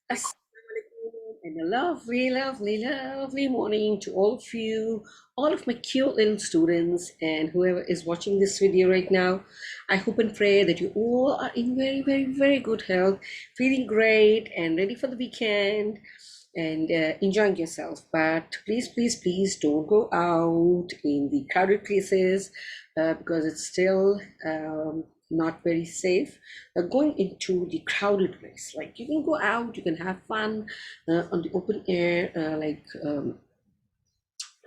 Assalamualaikum, and a lovely, lovely, lovely morning to all of you, all of my cute little students, and whoever is watching this video right now. I hope and pray that you all are in very, very, very good health, feeling great, and ready for the weekend and enjoying yourself. But please, please, please don't go out in the crowded places because it's still not very safe going into the crowded place. Like you can go out, you can have fun on the open air,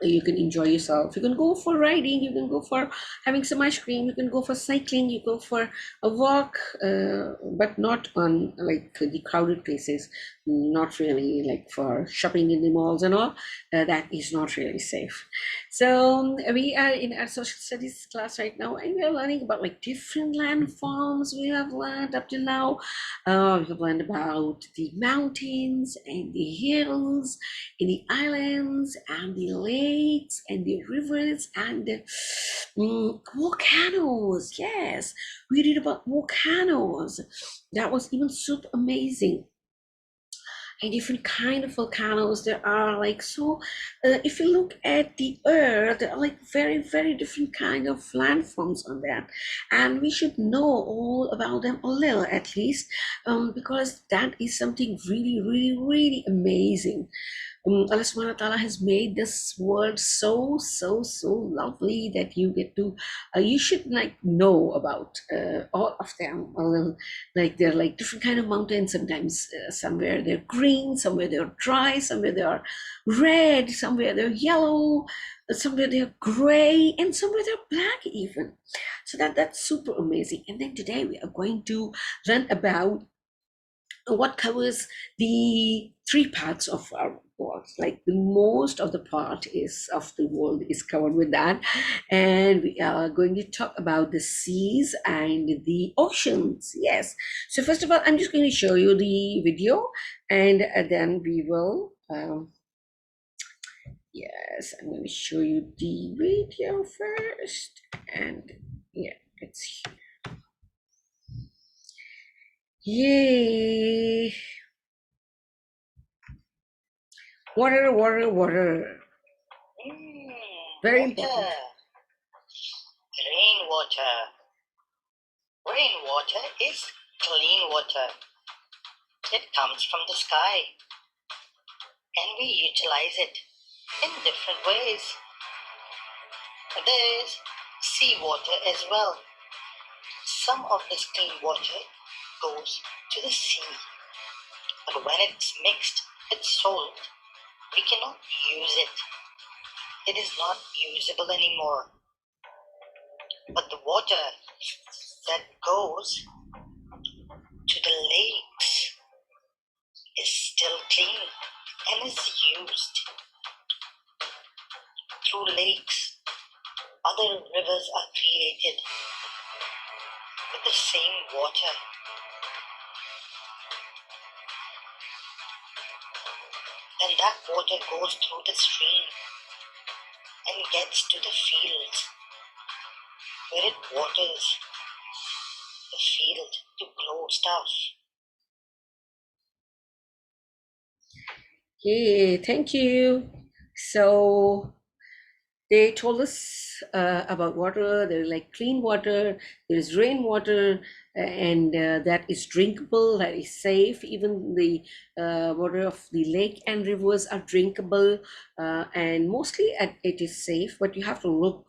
you can enjoy yourself. You can go for riding, you can go for having some ice cream, you can go for cycling, you go for a walk, but not on like the crowded places, not really like for shopping in the malls and all. That is not really safe. So we are in our social studies class right now, and we are learning about like different landforms we have learned up to now. We have learned about the mountains and the hills in the islands and the lakes and the rivers and the volcanoes. Yes, we read about volcanoes. That was even super amazing. And different kind of volcanoes there are, like, so if you look at the earth, there are like very, very different kind of landforms on there, and we should know all about them a little at least, because that is something really, really, really amazing. Allah subhanahu wa ta'ala has made this world so, so, so lovely that you get to, you should like know about all of them a little. Like they're like different kind of mountains. Sometimes somewhere they're green, somewhere they're dry, somewhere they are red, somewhere they're yellow, somewhere they're gray, and somewhere they're black even. So that's super amazing. And then today we are going to learn about what covers the three parts of our world. Like the most of the part is of the world is covered with that, and we are going to talk about the seas and the oceans. Yes. So first of all, I'm just going to show you the video, and then we will. Yes, I'm going to show you the video first, and yeah, it's yay. Water, water, water. Very important. Rainwater. Rainwater is clean water. It comes from the sky, and we utilize it in different ways. There is seawater as well. Some of this clean water goes to the sea, but when it's mixed with salt, we cannot use it. It is not usable anymore. But the water that goes to the lakes is still clean and is used. Through lakes, other rivers are created with the same water. Then that water goes through the stream and gets to the fields, where it waters the field to grow stuff. Okay, thank you. So they told us about water. There's like clean water, there's rainwater, and that is drinkable, that is safe. Even the water of the lake and rivers are drinkable, and mostly it is safe, but you have to look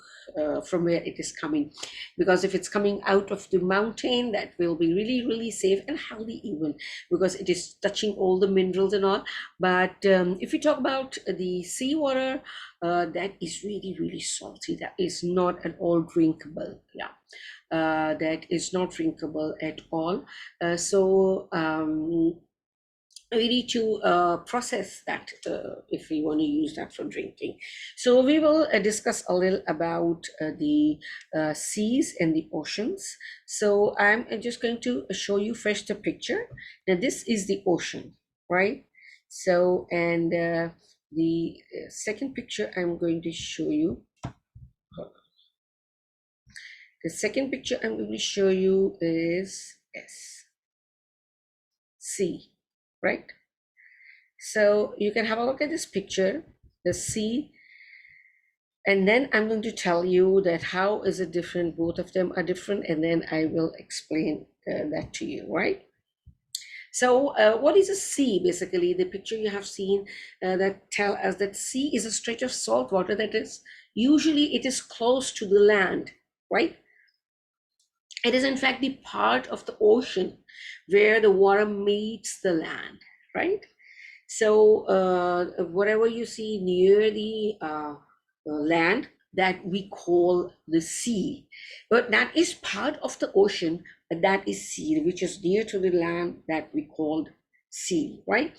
from where it is coming, because if it's coming out of the mountain, that will be really, really safe and healthy even, because it is touching all the minerals and all. But if we talk about the seawater, that is really, really salty. That is not at all drinkable. Yeah, that is not drinkable at all. So we need to process that if we want to use that for drinking. So we will discuss a little about the seas and the oceans. So I'm just going to show you first a picture. Now this is the ocean, right? So, and the second picture I'm going to show you. The second picture I'm going to show you is sea, right? So you can have a look at this picture, the sea, and then I'm going to tell you that how is it different, both of them are different, and then I will explain that to you, right? So what is a sea? Basically, the picture you have seen that tell us that sea is a stretch of salt water that is usually it is close to the land, right? It is in fact the part of the ocean where the water meets the land, right? So whatever you see near the land, that we call the sea, but that is part of the ocean, but that is sea, which is near to the land, that we called sea, right?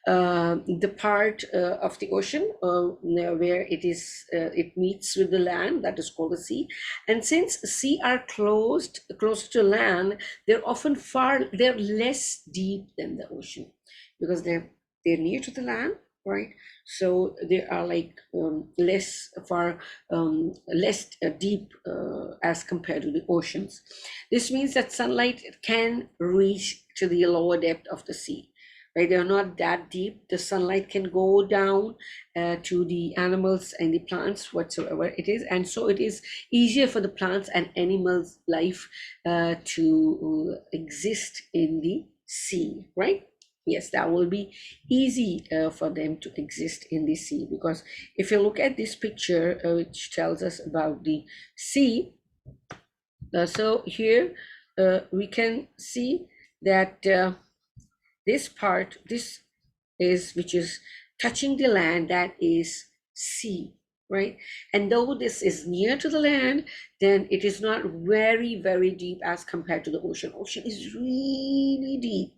The part of the ocean where it meets with the land, that is called the sea. And since sea are close to land, they're less deep than the ocean, because they're near to the land, right? So they are like less deep as compared to the oceans. This means that sunlight can reach to the lower depth of the sea, right? They're not that deep. The sunlight can go down to the animals and the plants, whatsoever it is, and so it is easier for the plants and animals life to exist in the sea, right? Yes, that will be easy for them to exist in the sea, because if you look at this picture which tells us about the sea, so here we can see that this part, this is which is touching the land, that is sea, right? And though this is near to the land, then it is not very deep as compared to the ocean. Ocean is really deep.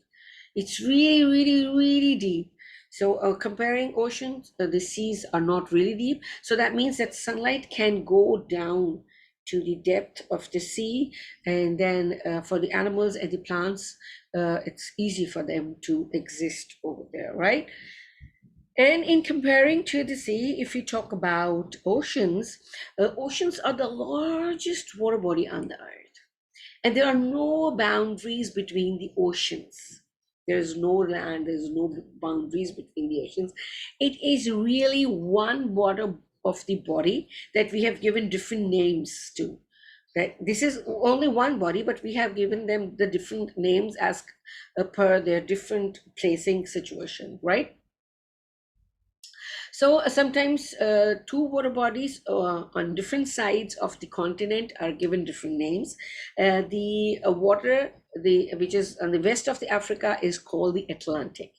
It's really deep. So comparing oceans, the seas are not really deep. So that means that sunlight can go down to the depth of the sea, and then for the animals and the plants, it's easy for them to exist over there, right? And in comparing to the sea, if you talk about oceans, oceans are the largest water body on the earth, and there are no boundaries between the oceans. There is no land, there's no boundaries between the oceans. It is really one water of the body that we have given different names to. That this is only one body, but we have given them the different names as per their different placing situation, right? So sometimes two water bodies on different sides of the continent are given different names. The water, which is on the west of the Africa, is called the Atlantic,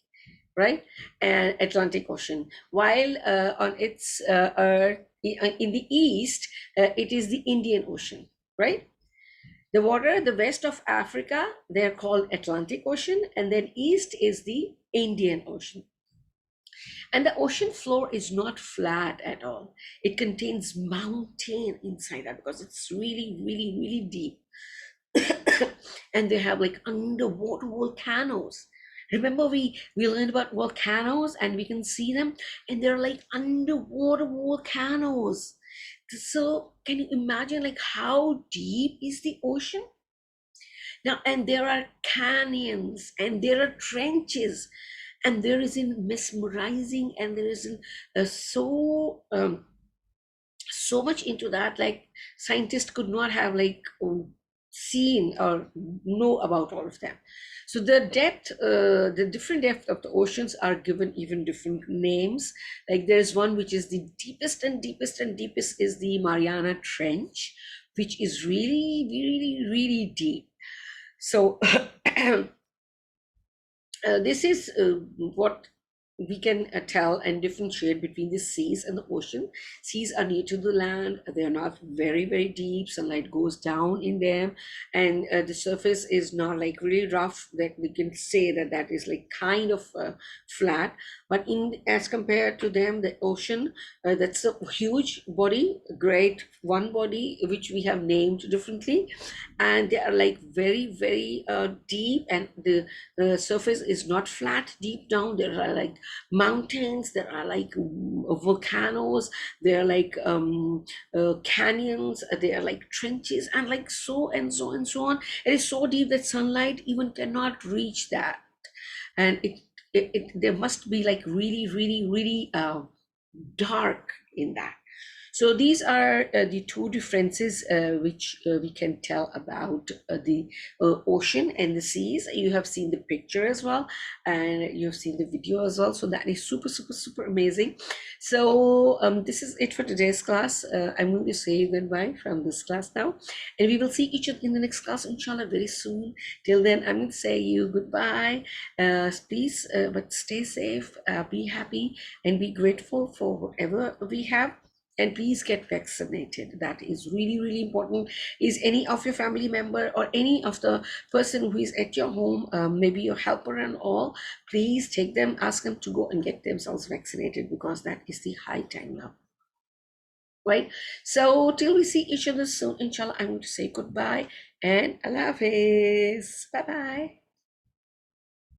right? And Atlantic Ocean. While on its in the east, it is the Indian Ocean, right? The water, the west of Africa, they're called Atlantic Ocean, and then east is the Indian Ocean. And the ocean floor is not flat at all. It contains mountain inside that, because it's really deep. And they have like underwater volcanoes. Remember we learned about volcanoes, and we can see them, and they're like underwater volcanoes. So can you imagine like how deep is the ocean? Now, and there are canyons and there are trenches, and there is in mesmerizing, and there is in so much into that, like scientists could not have like seen or know about all of them. So the different depth of the oceans are given even different names. Like there's one which is the deepest is the Mariana Trench, which is really deep. So this is what we can tell and differentiate between the seas and the ocean. Seas are near to the land, they're not very deep, sunlight goes down in them, and the surface is not like really rough that we can say that that is like kind of flat. But in as compared to them, the ocean, that's a huge body, great one body which we have named differently, and they are like very deep, and the surface is not flat deep down. There are like mountains, there are like volcanoes, there are like canyons, there are like trenches, and like so and so on. It is so deep that sunlight even cannot reach that, and there must be like really, really, really dark in that. So these are the two differences which we can tell about the ocean and the seas. You have seen the picture as well, and you've seen the video as well. So that is super, super, super amazing. So this is it for today's class. I'm going to say goodbye from this class now, and we will see each other in the next class, inshallah, very soon. Till then, I'm going to say you goodbye. Please, but stay safe, be happy, and be grateful for whatever we have, and please get vaccinated. That is really, really important. Is any of your family member or any of the person who is at your home, maybe your helper and all, please take them, ask them to go and get themselves vaccinated, because that is the high time now, right? So till we see each other soon, inshallah, I'm going to say goodbye and Allah Hafiz. Bye bye.